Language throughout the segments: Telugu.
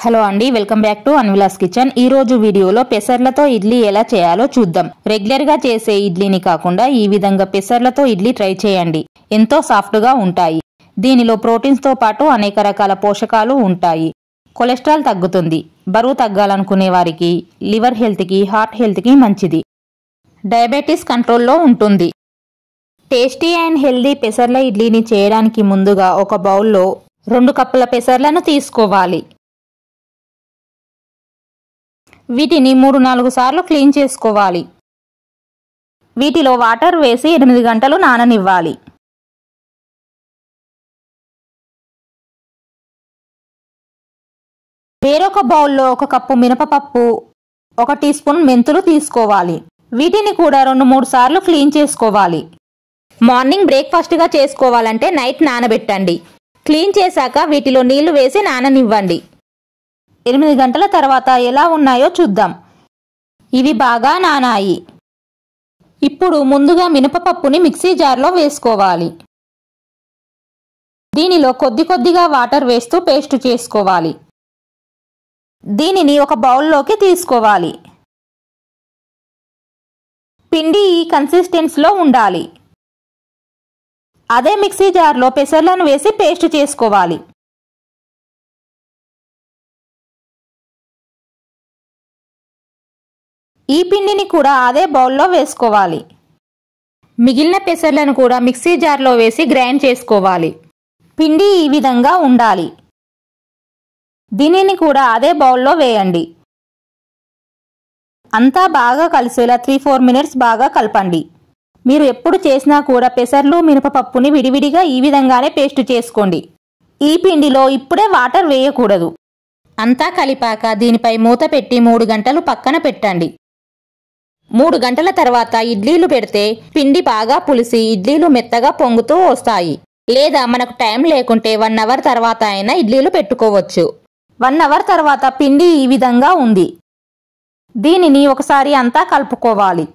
హలో అండి, వెల్కమ్ బ్యాక్ టు అన్విలాస్ కిచెన్. ఈ రోజు వీడియోలో పెసర్లతో ఇడ్లీ ఎలా చేయాలో చూద్దాం. రెగ్యులర్ గా చేసే ఇడ్లీని కాకుండా ఈ విధంగా పెసర్లతో ఇడ్లీ ట్రై చేయండి. ఎంతో సాఫ్ట్ గా ఉంటాయి. దీనిలో ప్రోటీన్స్ తో పాటు అనేక రకాల పోషకాలు ఉంటాయి. కొలెస్ట్రాల్ తగ్గుతుంది. బరువు తగ్గాలనుకునే వారికి, లివర్ హెల్త్ కి, హార్ట్ హెల్త్ కి మంచిది. డయాబెటీస్ కంట్రోల్లో ఉంటుంది. టేస్టీ అండ్ హెల్దీ పెసర్ల ఇడ్లీని చేయడానికి ముందుగా ఒక బౌల్లో 2 కప్పుల పెసర్లను తీసుకోవాలి. వీటిని 3-4 సార్లు క్లీన్ చేసుకోవాలి. వీటిలో వాటర్ వేసి 8 గంటలు నాననివ్వాలి. వేరొక బౌల్లో 1 కప్పు మినపప్పు, 1 టీ స్పూన్ మెంతులు తీసుకోవాలి. వీటిని కూడా 2-3 సార్లు క్లీన్ చేసుకోవాలి. మార్నింగ్ బ్రేక్ఫాస్ట్గా చేసుకోవాలంటే నైట్ నానబెట్టండి. క్లీన్ చేశాక వీటిలో నీళ్లు వేసి నాననివ్వండి. 8 గంటల తర్వాత ఎలా ఉన్నాయో చూద్దాం. ఇవి బాగా నానాయి. ఇప్పుడు ముందుగా మినపపప్పుని మిక్సీ జార్లో వేసుకోవాలి. దీనిలో కొద్దిగా వాటర్ వేస్తూ పేస్ట్ చేసుకోవాలి. దీనిని ఒక బౌల్లోకి తీసుకోవాలి. పిండి ఈ కన్సిస్టెన్సీలో ఉండాలి. అదే మిక్సీ జార్లో పెసర్లను వేసి పేస్ట్ చేసుకోవాలి. ఈ పిండిని కూడా అదే బౌల్లో వేసుకోవాలి. మిగిలిన పెసర్లను కూడా మిక్సీ జార్లో వేసి గ్రైండ్ చేసుకోవాలి. పిండి ఈ విధంగా ఉండాలి. దీనిని కూడా అదే బౌల్లో వేయండి. అంతా బాగా కలిసేలా 3-4 మినిట్స్ బాగా కలపండి. మీరు ఎప్పుడు చేసినా కూడా పెసర్లు, మినపపప్పుని విడివిడిగా ఈ విధంగానే పేస్ట్ చేసుకోండి. ఈ పిండిలో ఇప్పుడే వాటర్ వేయకూడదు. అంతా కలిపాక దీనిపై మూత పెట్టి 3 గంటలు పక్కన పెట్టండి. 3 గంటల తర్వాత ఇడ్లీలు పెడితే పిండి బాగా పులిసి ఇడ్లీలు మెత్తగా పొంగుతూ వస్తాయి. లేదా మనకు టైం లేకుంటే 1 అవర్ తర్వాత అయినా ఇడ్లీలు పెట్టుకోవచ్చు. 1 అవర్ తర్వాత పిండి ఈ విధంగా ఉంది. దీనిని ఒకసారి అంతా కలుపుకోవాలి.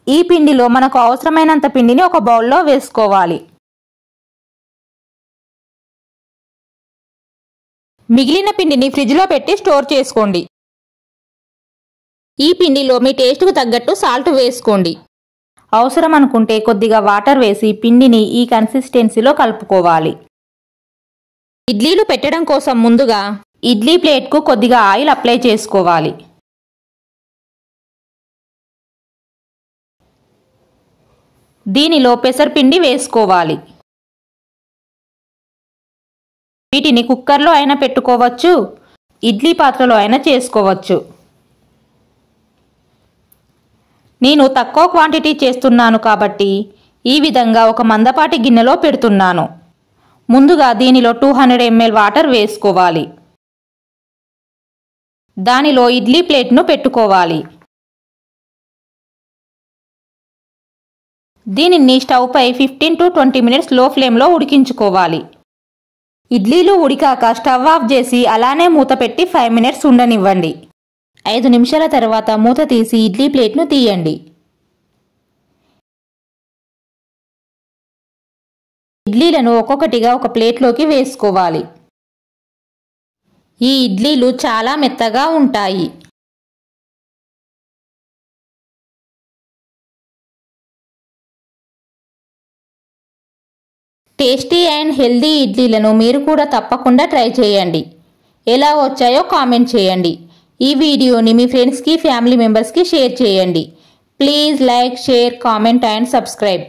ఈ పిండిలో మనకు అవసరమైనంత పిండిని ఒక బౌల్లో వేసుకోవాలి. మిగిలిన పిండిని ఫ్రిడ్జ్లో పెట్టి స్టోర్ చేసుకోండి. ఈ పిండిలో మీ టేస్ట్కు తగ్గట్టు సాల్ట్ వేసుకోండి. అవసరం అనుకుంటే కొద్దిగా వాటర్ వేసి పిండిని ఈ కన్సిస్టెన్సీలో కలుపుకోవాలి. ఇడ్లీలు పెట్టడం కోసం ముందుగా ఇడ్లీ ప్లేట్కు కొద్దిగా ఆయిల్ అప్లై చేసుకోవాలి. దీనిలో పెసరపిండి వేసుకోవాలి. వీటిని కుక్కర్లో అయినా పెట్టుకోవచ్చు, ఇడ్లీ పాత్రలో అయినా చేసుకోవచ్చు. నేను తక్కువ క్వాంటిటీ చేస్తున్నాను కాబట్టి ఈ విధంగా ఒక మందపాటి గిన్నెలో పెడుతున్నాను. ముందుగా దీనిలో 200 ml వాటర్ వేసుకోవాలి. దానిలో ఇడ్లీ ప్లేట్ను పెట్టుకోవాలి. దీనిని స్టవ్ పై 15-20 మినిట్స్ లో ఫ్లేమ్లో ఉడికించుకోవాలి. ఇడ్లీలు ఉడికాక స్టవ్ ఆఫ్ చేసి అలానే మూత పెట్టి 5 మినిట్స్ ఉండనివ్వండి. 5 నిమిషాల తర్వాత మూత తీసి ఇడ్లీ ప్లేట్ను తీయండి. ఇడ్లీలను ఒక్కొక్కటిగా ఒక ప్లేట్లోకి వేసుకోవాలి. ఈ ఇడ్లీలు చాలా మెత్తగా ఉంటాయి. టేస్టీ అండ్ హెల్దీ ఇడ్లీలను మీరు కూడా తప్పకుండా ట్రై చేయండి. ఎలా వచ్చాయో కామెంట్ చేయండి. ఈ వీడియోని మీ ఫ్రెండ్స్కి, ఫ్యామిలీ మెంబర్స్కి షేర్ చేయండి. Please like, share, comment and subscribe.